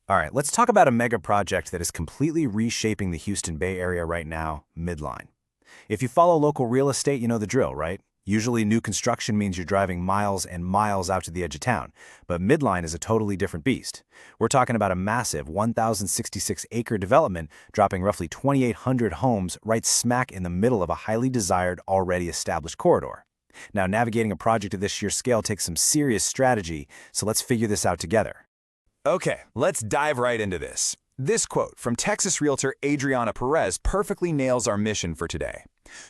All right, let's talk about a mega project that is completely reshaping the Houston Bay Area right now, Midline. If you follow local real estate, you know the drill, right? Usually new construction means you're driving miles and miles out to the edge of town, but Midline is a totally different beast. We're talking about a massive 1,066-acre development dropping roughly 2,800 homes right smack in the middle of a highly desired, already established corridor. Now, navigating a project of this sheer scale takes some serious strategy, so let's figure this out together. Okay, let's dive right into this. This quote from Texas realtor Adriana Perez perfectly nails our mission for today.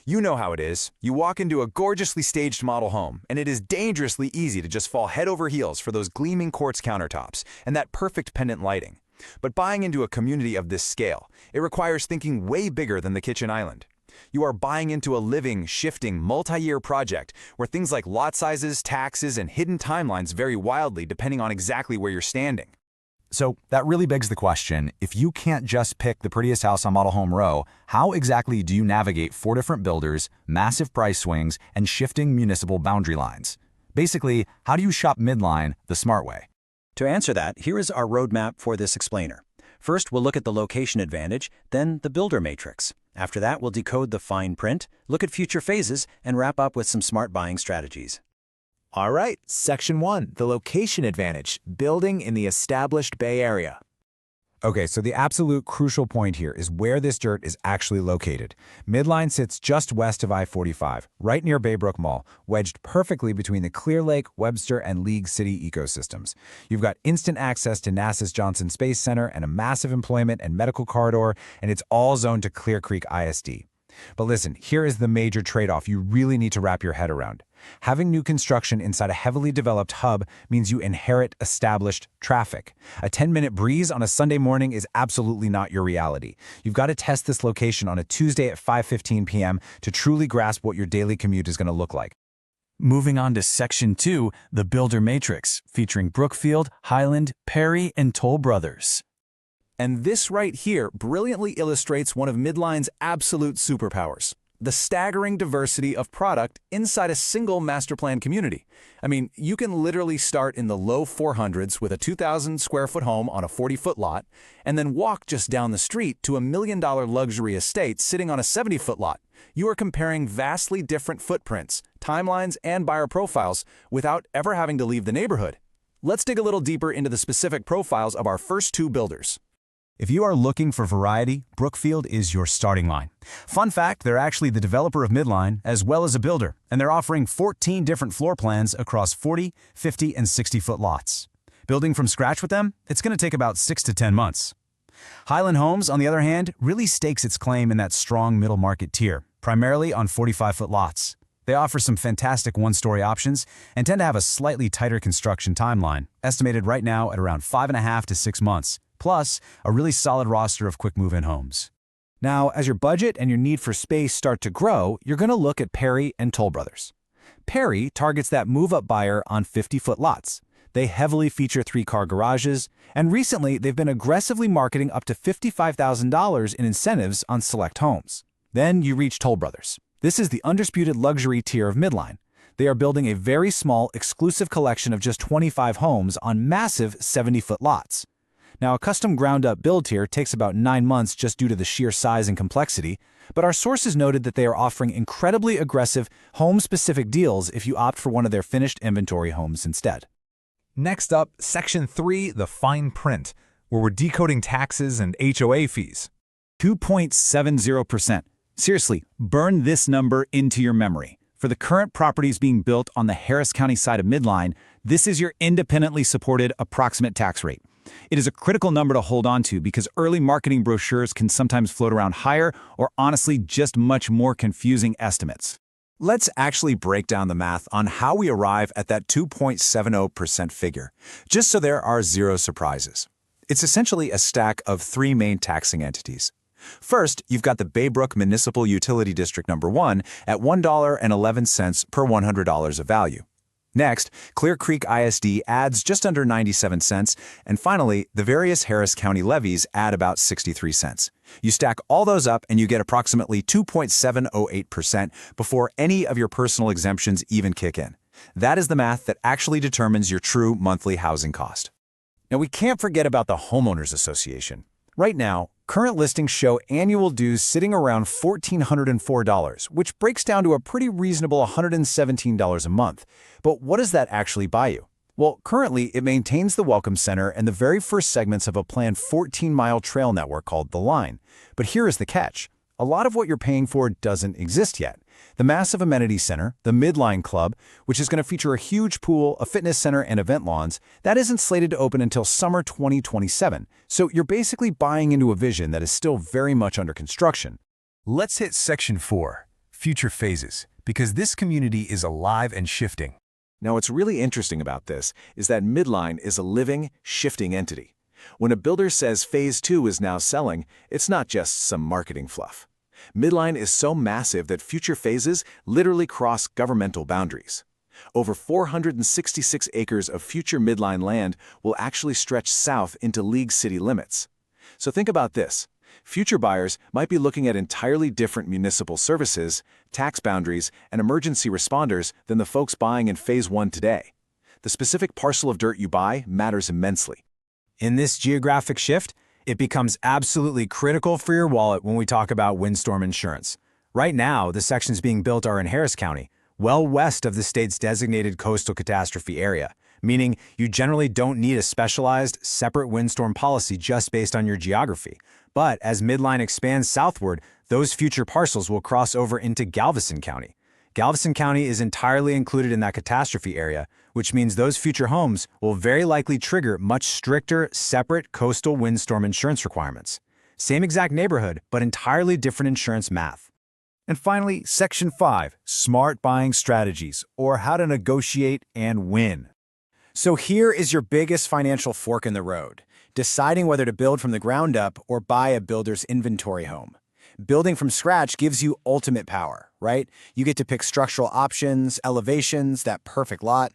You know how it is. You walk into a gorgeously staged model home, and it is dangerously easy to just fall head over heels for those gleaming quartz countertops and that perfect pendant lighting. But buying into a community of this scale, it requires thinking way bigger than the kitchen island. You are buying into a living, shifting, multi-year project where things like lot sizes, taxes, and hidden timelines vary wildly depending on exactly where you're standing. So that really begs the question, if you can't just pick the prettiest house on Model Home Row, how exactly do you navigate 4 different builders, massive price swings, and shifting municipal boundary lines? Basically, how do you shop Midline the smart way? To answer that, here is our roadmap for this explainer. First, we'll look at the location advantage, then the builder matrix. After that, we'll decode the fine print, look at future phases, and wrap up with some smart buying strategies. All right, Section 1, the location advantage, building in the established Bay Area. Okay, so the absolute crucial point here is where this dirt is actually located. Midline sits just west of I-45, right near Baybrook Mall, wedged perfectly between the Clear Lake, Webster, and League City ecosystems. You've got instant access to NASA's Johnson Space Center and a massive employment and medical corridor, and it's all zoned to Clear Creek ISD. But listen, here is the major trade-off you really need to wrap your head around. Having new construction inside a heavily developed hub means you inherit established traffic. A 10-minute breeze on a Sunday morning is absolutely not your reality. You've got to test this location on a Tuesday at 5:15 p.m. to truly grasp what your daily commute is going to look like. Moving on to Section 2, the Builder Matrix, featuring Brookfield, Highland, Perry, and Toll Brothers. And this right here brilliantly illustrates one of Midline's absolute superpowers: the staggering diversity of product inside a single master plan community. I mean, you can literally start in the low 400s with a 2,000 square foot home on a 40-foot lot, and then walk just down the street to a $1 million luxury estate sitting on a 70-foot lot. You are comparing vastly different footprints, timelines, and buyer profiles without ever having to leave the neighborhood. Let's dig a little deeper into the specific profiles of our first 2 builders. If you are looking for variety, Brookfield is your starting line. Fun fact, they're actually the developer of Midline as well as a builder, and they're offering 14 different floor plans across 40, 50, and 60-foot lots. Building from scratch with them, it's going to take about 6 to 10 months. Highland Homes, on the other hand, really stakes its claim in that strong middle market tier, primarily on 45-foot lots. They offer some fantastic one-story options and tend to have a slightly tighter construction timeline, estimated right now at around 5.5 to 6 months. Plus, a really solid roster of quick move-in homes. Now, as your budget and your need for space start to grow, you're going to look at Perry and Toll Brothers. Perry targets that move-up buyer on 50-foot lots. They heavily feature 3-car garages, and recently they've been aggressively marketing up to $55,000 in incentives on select homes. Then you reach Toll Brothers. This is the undisputed luxury tier of Midline. They are building a very small, exclusive collection of just 25 homes on massive 70-foot lots. Now, a custom ground-up build here takes about 9 months just due to the sheer size and complexity, but our sources noted that they are offering incredibly aggressive home-specific deals if you opt for one of their finished inventory homes instead. Next up, Section 3, the fine print, where we're decoding taxes and HOA fees. 2.70%. Seriously, burn this number into your memory. For the current properties being built on the Harris County side of Midline, this is your independently supported approximate tax rate. It is a critical number to hold on to because early marketing brochures can sometimes float around higher or honestly just much more confusing estimates. Let's actually break down the math on how we arrive at that 2.70% figure, just so there are 0 surprises. It's essentially a stack of 3 main taxing entities. First, you've got the Baybrook Municipal Utility District Number 1 at $1.11 per $100 of value. Next, Clear Creek ISD adds just under 97 cents, and finally, the various Harris County levies add about 63 cents. You stack all those up and you get approximately 2.708% before any of your personal exemptions even kick in. That is the math that actually determines your true monthly housing cost. Now, we can't forget about the Homeowners Association. Right now, current listings show annual dues sitting around $1,404, which breaks down to a pretty reasonable $117 a month. But what does that actually buy you? Well, currently, it maintains the Welcome Center and the very first segments of a planned 14-mile trail network called The Line. But here is the catch. A lot of what you're paying for doesn't exist yet. The massive amenity center, the Midline Club, which is going to feature a huge pool, a fitness center, and event lawns, that isn't slated to open until summer 2027. So you're basically buying into a vision that is still very much under construction. Let's hit Section 4, Future Phases, because this community is alive and shifting. Now, what's really interesting about this is that Midline is a living, shifting entity. When a builder says Phase 2 is now selling, it's not just some marketing fluff. Midline is so massive that future phases literally cross governmental boundaries. Over 466 acres of future Midline land will actually stretch south into League city limits. So think about this. Future buyers might be looking at entirely different municipal services, tax boundaries, and emergency responders than the folks buying in Phase 1 today. The specific parcel of dirt you buy matters immensely. In this geographic shift, it becomes absolutely critical for your wallet when we talk about windstorm insurance. Right now, the sections being built are in Harris County, well west of the state's designated coastal catastrophe area, meaning you generally don't need a specialized, separate windstorm policy just based on your geography. But as Midline expands southward, those future parcels will cross over into Galveston County. Galveston County is entirely included in that catastrophe area, which means those future homes will very likely trigger much stricter, separate coastal windstorm insurance requirements. Same exact neighborhood, but entirely different insurance math. And finally, Section 5, Smart Buying Strategies, or How to Negotiate and Win. So here is your biggest financial fork in the road, deciding whether to build from the ground up or buy a builder's inventory home. Building from scratch gives you ultimate power, right? You get to pick structural options, elevations, that perfect lot,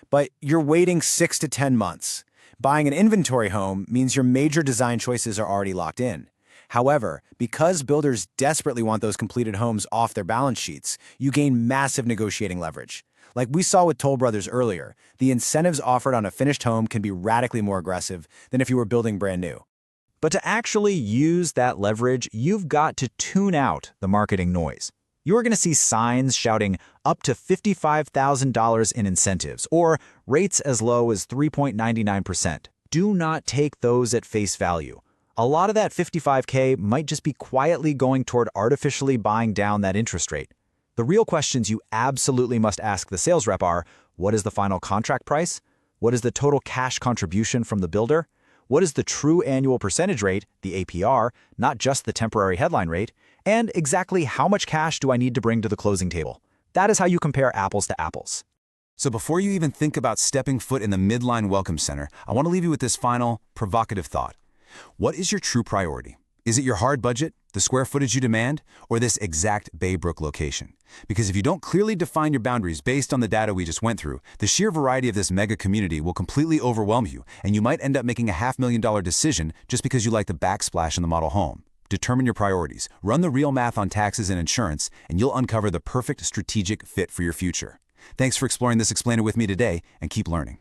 but you're waiting 6 to 10 months. Buying an inventory home means your major design choices are already locked in. However, because builders desperately want those completed homes off their balance sheets, you gain massive negotiating leverage. Like we saw with Toll Brothers earlier, the incentives offered on a finished home can be radically more aggressive than if you were building brand new. But to actually use that leverage, you've got to tune out the marketing noise. You're going to see signs shouting up to $55,000 in incentives or rates as low as 3.99%. Do not take those at face value. A lot of that $55K might just be quietly going toward artificially buying down that interest rate. The real questions you absolutely must ask the sales rep are, what is the final contract price? What is the total cash contribution from the builder? What is the true annual percentage rate, the APR, not just the temporary headline rate? And exactly how much cash do I need to bring to the closing table? That is how you compare apples to apples. So before you even think about stepping foot in the Midline Welcome Center, I want to leave you with this final, provocative thought. What is your true priority? Is it your hard budget, the square footage you demand, or this exact Baybrook location? Because if you don't clearly define your boundaries based on the data we just went through, the sheer variety of this mega community will completely overwhelm you, and you might end up making a $500,000 decision just because you like the backsplash in the model home. Determine your priorities, run the real math on taxes and insurance, and you'll uncover the perfect strategic fit for your future. Thanks for exploring this explainer with me today, and keep learning.